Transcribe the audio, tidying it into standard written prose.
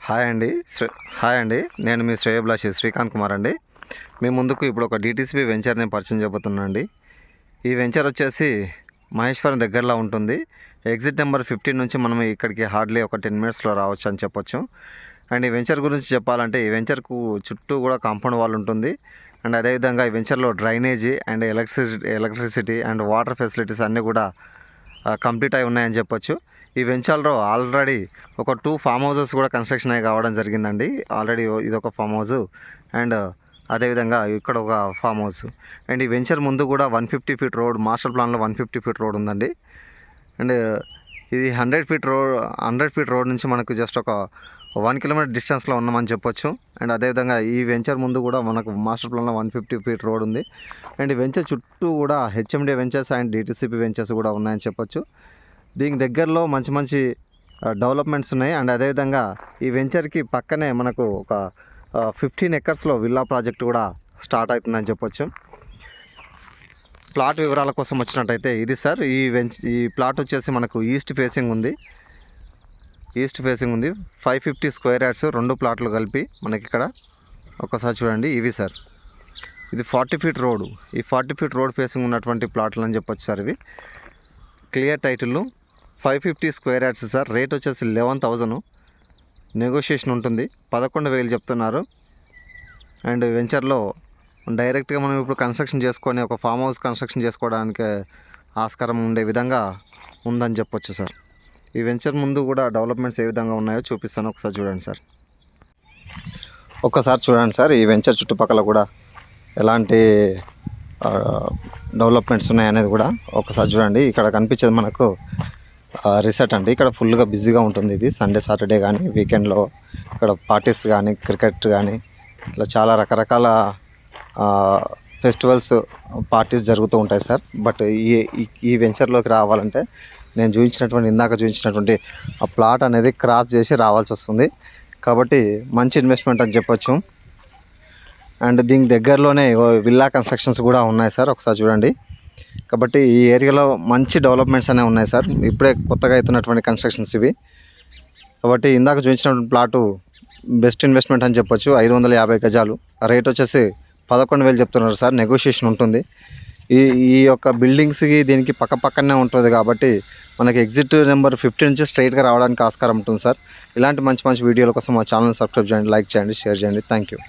Hi అండి hi అండి, నేను మీ శ్రేయోభిలాషి శ్రీకాంత్ కుమార్ అండి. మీ ముందుకు ఇప్పుడు ఒక డిటీసీపీ వెంచర్ నేను పరిచయం చేయబోతున్నా అండి. ఈ వెంచర్ వచ్చేసి మహేశ్వరం దగ్గరలో ఉంటుంది. ఎగ్జిట్ నెంబర్ 15 నుంచి మనం ఇక్కడికి హార్డ్లీ ఒక 10 మినిట్స్లో రావచ్చు అని చెప్పొచ్చు. అండ్ ఈ వెంచర్ గురించి చెప్పాలంటే ఈ వెంచర్కు చుట్టూ కూడా కాంపౌండ్ వాల్ ఉంటుంది. అండ్ అదేవిధంగా ఈ వెంచర్లో drainage and electricity and water facilities అన్నీ కూడా కంప్లీట్ అయి ఉన్నాయని చెప్పొచ్చు. ఈ వెంచర్లో ఆల్రెడీ ఒక 2 ఫామ్ హౌసెస్ కూడా కన్స్ట్రక్షన్ అయి కావడం జరిగిందండి. ఆల్రెడీ ఇది ఒక ఫామ్ హౌస్ అండ్ అదేవిధంగా ఇక్కడ ఒక ఫామ్ హౌస్. అండ్ ఈ వెంచర్ ముందు కూడా 150 ఫీట్ రోడ్, మాస్టర్ ప్లాన్లో 150 ఫీట్ రోడ్ ఉందండి. అండ్ ఇది 100 ఫీట్ రోడ్ నుంచి మనకు జస్ట్ ఒక 1 కిలోమీటర్ డిస్టెన్స్లో ఉన్నామని చెప్పొచ్చు. అండ్ అదేవిధంగా ఈ వెంచర్ ముందు కూడా మనకు మాస్టర్ ప్లాన్లో 150 ఫీట్ రోడ్ ఉంది. అండ్ ఈ వెంచర్ చుట్టూ కూడా HMD ventures and DTCP ventures కూడా ఉన్నాయని చెప్పొచ్చు. దీనికి దగ్గరలో మంచి డెవలప్మెంట్స్ ఉన్నాయి. అండ్ అదేవిధంగా ఈ వెంచర్కి పక్కనే మనకు ఒక 15 ఎకర్స్లో విల్లా ప్రాజెక్ట్ కూడా స్టార్ట్ అవుతుందని చెప్పొచ్చు. ప్లాట్ వివరాల కోసం వచ్చినట్టయితే ఇది సార్, ఈ ప్లాట్ వచ్చేసి మనకు ఈస్ట్ ఫేసింగ్ ఉంది. 550 స్క్వేర్ యార్డ్స్ 2 ప్లాట్లు కలిపి మనకి ఇక్కడ ఒకసారి చూడండి. ఇవి సార్, ఇది 40 ఫీట్ రోడ్. ఈ 40 ఫీట్ రోడ్ ఫేసింగ్ ఉన్నటువంటి ప్లాట్లు అని చెప్పొచ్చు సార్. ఇవి clear title 550 square yards sir. Rate వచ్చేసి 11,000, నెగోషియేషన్ ఉంటుంది. 11,000 చెప్తున్నారు. అండ్ వెంచర్లో డైరెక్ట్గా మనం ఇప్పుడు కన్స్ట్రక్షన్ చేసుకొని ఒక ఫామ్ హౌస్ కన్స్ట్రక్షన్ చేసుకోవడానికి ఆస్కారం ఉండే విధంగా ఉందని చెప్పొచ్చు సార్. ఈ వెంచర్ ముందు కూడా డెవలప్మెంట్స్ ఏ విధంగా ఉన్నాయో చూపిస్తాను, ఒకసారి చూడండి సార్. ఒక్కసారి చూడండి సార్, ఈ వెంచర్ చుట్టుపక్కల కూడా ఎలాంటి డెవలప్మెంట్స్ ఉన్నాయనేది కూడా ఒకసారి చూడండి. ఇక్కడ కనిపించేది మనకు రిసార్ట్ అండి. ఇక్కడ ఫుల్గా బిజీగా ఉంటుంది. ఇది సండే సాటర్డే కానీ వీకెండ్లో ఇక్కడ పార్టీస్ కానీ క్రికెట్ కానీ ఇలా చాలా రకరకాల ఫెస్టివల్స్ పార్టీస్ జరుగుతూ ఉంటాయి సార్. బట్ ఈ వెంచర్లోకి రావాలంటే నేను ఇందాక చూపించినటువంటి ఆ ప్లాట్ అనేది క్రాస్ చేసి రావాల్సి వస్తుంది. కాబట్టి మంచి ఇన్వెస్ట్మెంట్ అని చెప్పొచ్చు. అండ్ దీనికి దగ్గరలోనే విల్లా కన్స్ట్రక్షన్స్ కూడా ఉన్నాయి సార్, ఒకసారి చూడండి. కాబట్టి ఈ ఏరియాలో మంచి డెవలప్మెంట్స్ అనేవి ఉన్నాయి సార్. ఇప్పుడే కొత్తగా అవుతున్నటువంటి కన్స్ట్రక్షన్స్ ఇవి. కాబట్టి ఇందాక చూపించినటువంటి ప్లాటు బెస్ట్ ఇన్వెస్ట్మెంట్ అని చెప్పొచ్చు. 550 గజాలు. రేట్ వచ్చేసి 11,000 చెప్తున్నారు సార్. నెగోషియేషన్ ఉంటుంది. ఈ యొక్క బిల్డింగ్స్కి దీనికి పక్కనే ఉంటుంది కాబట్టి మనకి ఎగ్జిట్ నెంబర్ 15 నుంచి స్ట్రైట్గా రావడానికి ఆస్కారం ఉంటుంది సార్. ఇలాంటి మంచి వీడియోల కోసం మా ఛానల్ సబ్స్క్రైబ్ చేయండి, లైక్ చేయండి, షేర్ చేయండి. Thank you.